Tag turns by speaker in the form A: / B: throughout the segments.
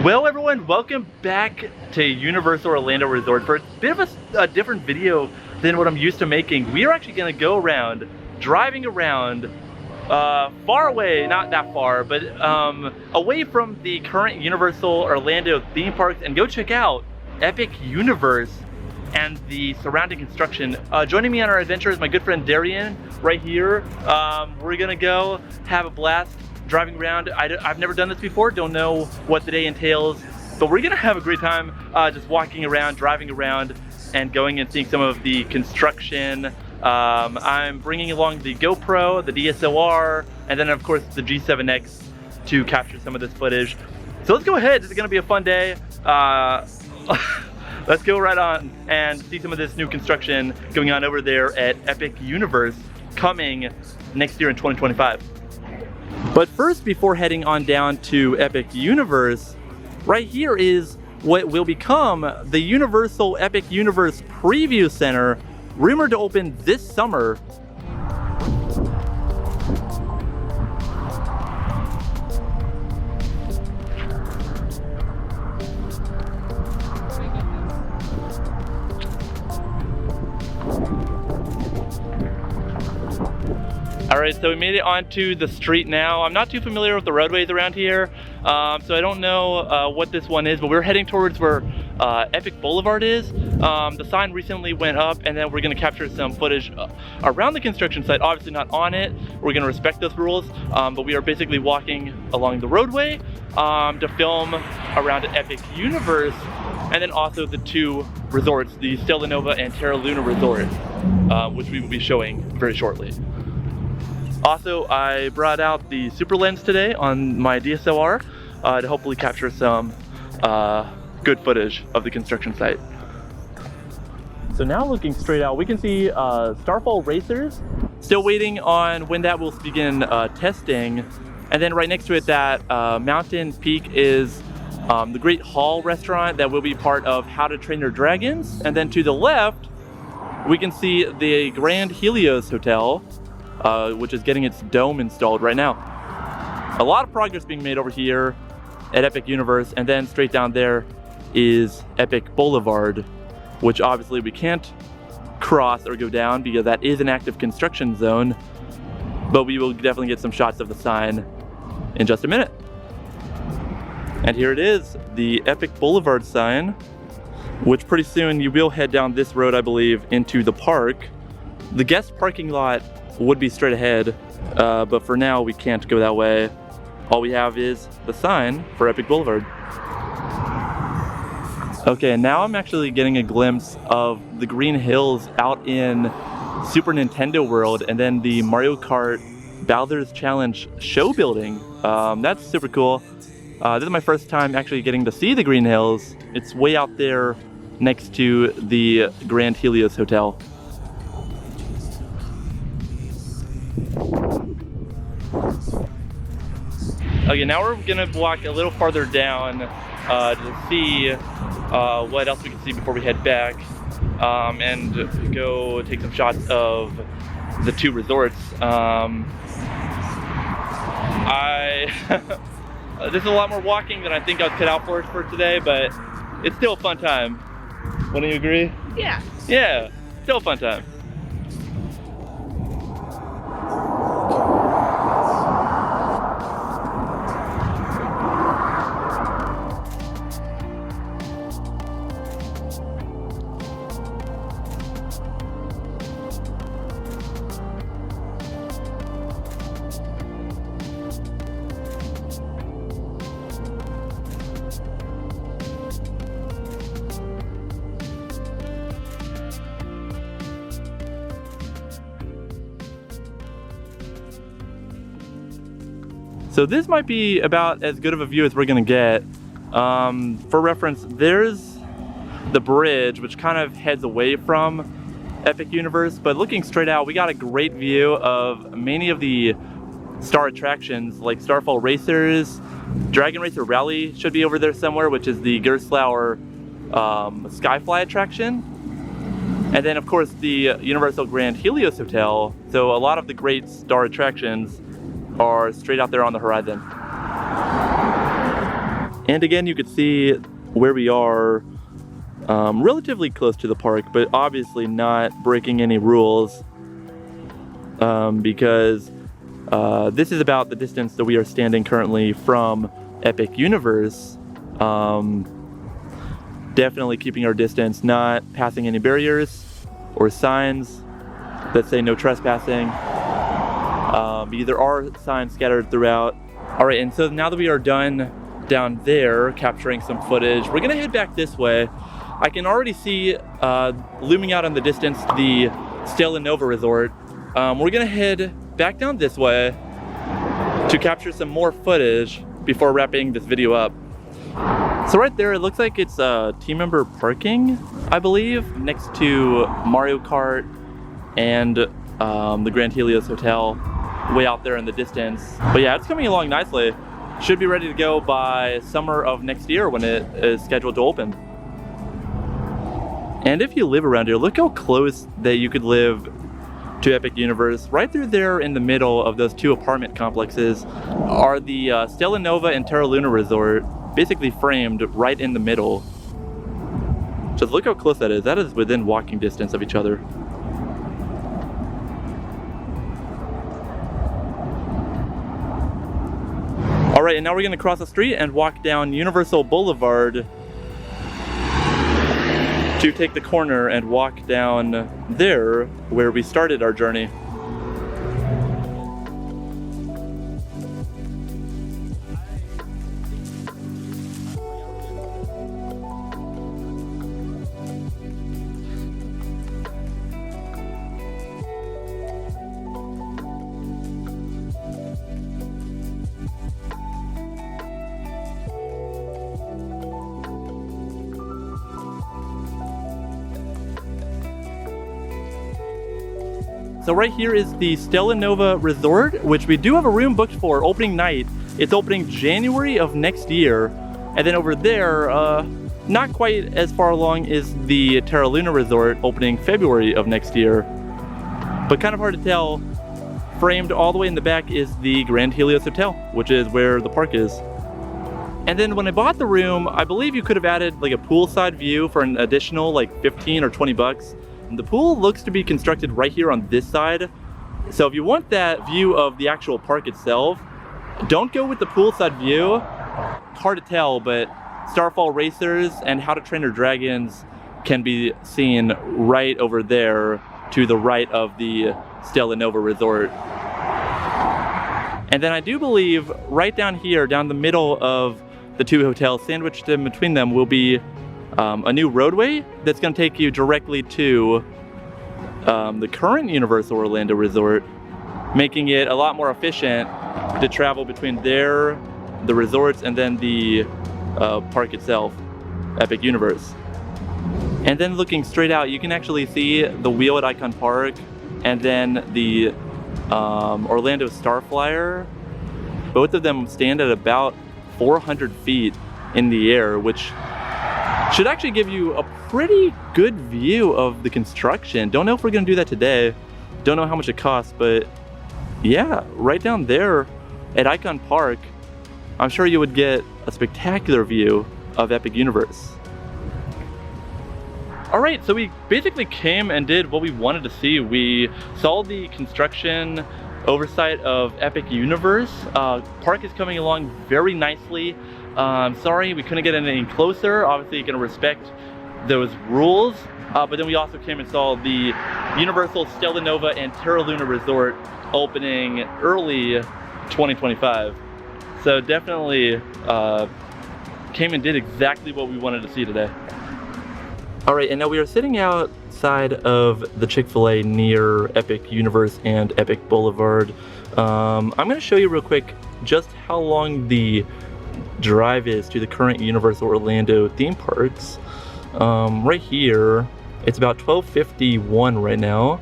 A: Well everyone, welcome back to Universal Orlando Resort for a bit of a different video than what I'm used to making. We are actually going to go around, driving around far away, not that far, but away from the current Universal Orlando theme parks and go check out Epic Universe and the surrounding construction. Joining me on our adventure is my good friend Darian right here. We're going to go have a blast driving around. I've never done this before, don't know what the day entails, but we're gonna have a great time just walking around, driving around, and going and seeing some of the construction. I'm bringing along the GoPro, the DSLR, and then of course the G7X to capture some of this footage. So let's go ahead, this is gonna be a fun day. Let's go right on and see some of this new construction going on over there at Epic Universe, coming next year in 2025. But first, before heading on down to Epic Universe, right here is what will become the Universal Epic Universe Preview Center, rumored to open this summer. Alright, so we made it onto the street now. I'm not too familiar with the roadways around here, so I don't know what this one is, but we're heading towards where Epic Boulevard is. The sign recently went up, and then we're going to capture some footage around the construction site, obviously not on it. We're going to respect those rules, but we are basically walking along the roadway to film around Epic Universe, and then also the two resorts, the Stella Nova and Terra Luna Resort, which we will be showing very shortly. Also, I brought out the super lens today on my DSLR to hopefully capture some good footage of the construction site. So now looking straight out, we can see Starfall Racers. Still waiting on when that will begin testing. And then right next to it, that mountain peak is the Great Hall restaurant that will be part of How to Train Your Dragons. And then to the left, we can see the Grand Helios Hotel, which is getting its dome installed right now. A lot of progress being made over here at Epic Universe, and then straight down there is Epic Boulevard, which obviously we can't cross or go down because that is an active construction zone, but we will definitely get some shots of the sign in just a minute. And here it is, the Epic Boulevard sign, which pretty soon you will head down this road, I believe, into the park. The guest parking lot would be straight ahead, but for now we can't go that way. All we have is the sign for Epic Boulevard. Okay, now I'm actually getting a glimpse of the green hills out in Super Nintendo World, and then the Mario Kart Bowser's Challenge show building. That's super cool. This is my first time actually getting to see the green hills. It's way out there next to the Grand Helios Hotel. Okay, now we're gonna walk a little farther down to see what else we can see before we head back, and go take some shots of the two resorts. This is a lot more walking than I think I was cut out for today, but it's still a fun time. Wouldn't you agree?
B: Yeah.
A: Yeah, still a fun time. So this might be about as good of a view as we're gonna get. For reference, there's the bridge, which kind of heads away from Epic Universe, but looking straight out, we got a great view of many of the star attractions like Starfall Racers, Dragon Racer Rally should be over there somewhere, which is the Gerstlauer Skyfly attraction. And then of course the Universal Grand Helios Hotel. So a lot of the great star attractions are straight out there on the horizon. And again, you can see where we are, relatively close to the park, but obviously not breaking any rules, because this is about the distance that we are standing currently from Epic Universe. Definitely keeping our distance, not passing any barriers or signs that say no trespassing. Because there are signs scattered throughout. All right, and so now that we are done down there capturing some footage, we're gonna head back this way. I can already see looming out in the distance the Stella Nova Resort. We're gonna head back down this way to capture some more footage before wrapping this video up. So right there, it looks like it's team member parking, I believe, next to Mario Kart and the Grand Helios Hotel, way out there in the distance. But yeah, it's coming along nicely. Should be ready to go by summer of next year when it is scheduled to open. And if you live around here, look how close that you could live to Epic Universe. Right through there in the middle of those two apartment complexes are the Stella Nova and Terra Luna Resort, basically framed right in the middle. Just look how close that is. That is within walking distance of each other. All right, and now we're gonna cross the street and walk down Universal Boulevard to take the corner and walk down there where we started our journey. So right here is the Stella Nova Resort, which we do have a room booked for opening night. It's opening January of next year. And then over there, not quite as far along, is the Terra Luna Resort opening February of next year. But kind of hard to tell. Framed all the way in the back is the Grand Helios Hotel, which is where the park is. And then when I bought the room, I believe you could have added like a poolside view for an additional like 15 or 20 bucks. The pool looks to be constructed right here on this side. So if you want that view of the actual park itself, don't go with the poolside view. Hard to tell, but Starfall Racers and How to Train Your Dragons can be seen right over there to the right of the Stella Nova Resort. And then I do believe right down here, down the middle of the two hotels, sandwiched in between them, will be a new roadway that's going to take you directly to the current Universal Orlando Resort, making it a lot more efficient to travel between there, the resorts, and then the park itself, Epic Universe. And then looking straight out, you can actually see the wheel at Icon Park, and then the Orlando Starflyer. Both of them stand at about 400 feet in the air, which should actually give you a pretty good view of the construction. Don't know if we're gonna do that today. Don't know how much it costs, but yeah, right down there at Icon Park, I'm sure you would get a spectacular view of Epic Universe. All right, so we basically came and did what we wanted to see. We saw the construction oversight of Epic Universe. Park is coming along very nicely. Sorry we couldn't get any closer. Obviously you're gonna respect those rules. But then we also came and saw the Universal Stella Nova and Terra Luna Resort opening early 2025. So definitely came and did exactly what we wanted to see today. All right, and now we are sitting outside of the Chick-fil-A near Epic Universe and Epic Boulevard. I'm gonna show you real quick just how long the drive is to the current Universal Orlando theme parks. Right here, it's about 12:51 right now,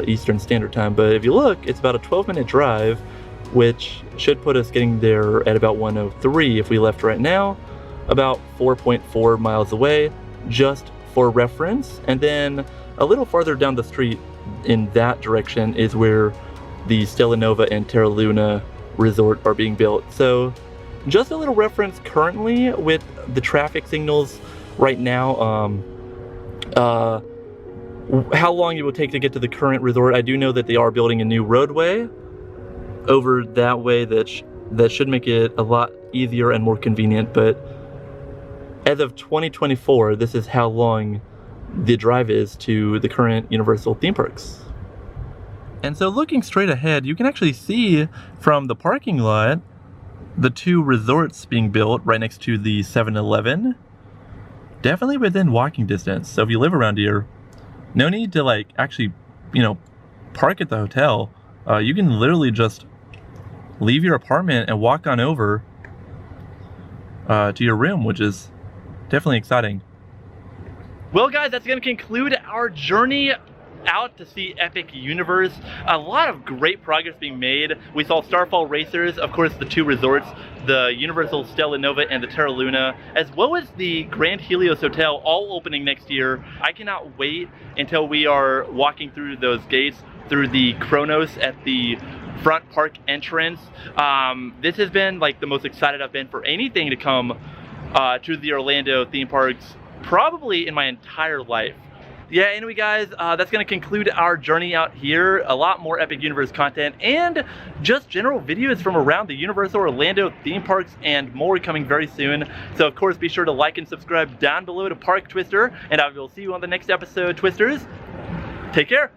A: Eastern Standard Time, but if you look, it's about a 12-minute drive, which should put us getting there at about 1:03 if we left right now, about 4.4 miles away, just for reference. And then a little farther down the street in that direction is where the Stella Nova and Terra Luna Resort are being built. So just a little reference currently with the traffic signals right now, how long it will take to get to the current resort. I do know that they are building a new roadway over that way that should make it a lot easier and more convenient, but as of 2024, this is how long the drive is to the current Universal theme parks. And so looking straight ahead, you can actually see from the parking lot the two resorts being built right next to the 7-Eleven. Definitely within walking distance. So if you live around here, no need to like actually, park at the hotel. You can literally just leave your apartment and walk on over to your room, which is definitely exciting. Well guys, that's going to conclude our journey out to see Epic Universe. A lot of great progress being made. We saw Starfall Racers, of course the two resorts, the Universal Stella Nova and the Terra Luna, as well as the Grand Helios Hotel, all opening next year. I cannot wait until we are walking through those gates, through the Kronos at the front park entrance. This has been like the most excited I've been for anything to come to the Orlando theme parks probably in my entire life. Yeah, anyway guys, that's going to conclude our journey out here. A lot more Epic Universe content and just general videos from around the Universal Orlando theme parks and more coming very soon. So of course be sure to like and subscribe down below to ParkTwister, and I will see you on the next episode, Twisters. Take care.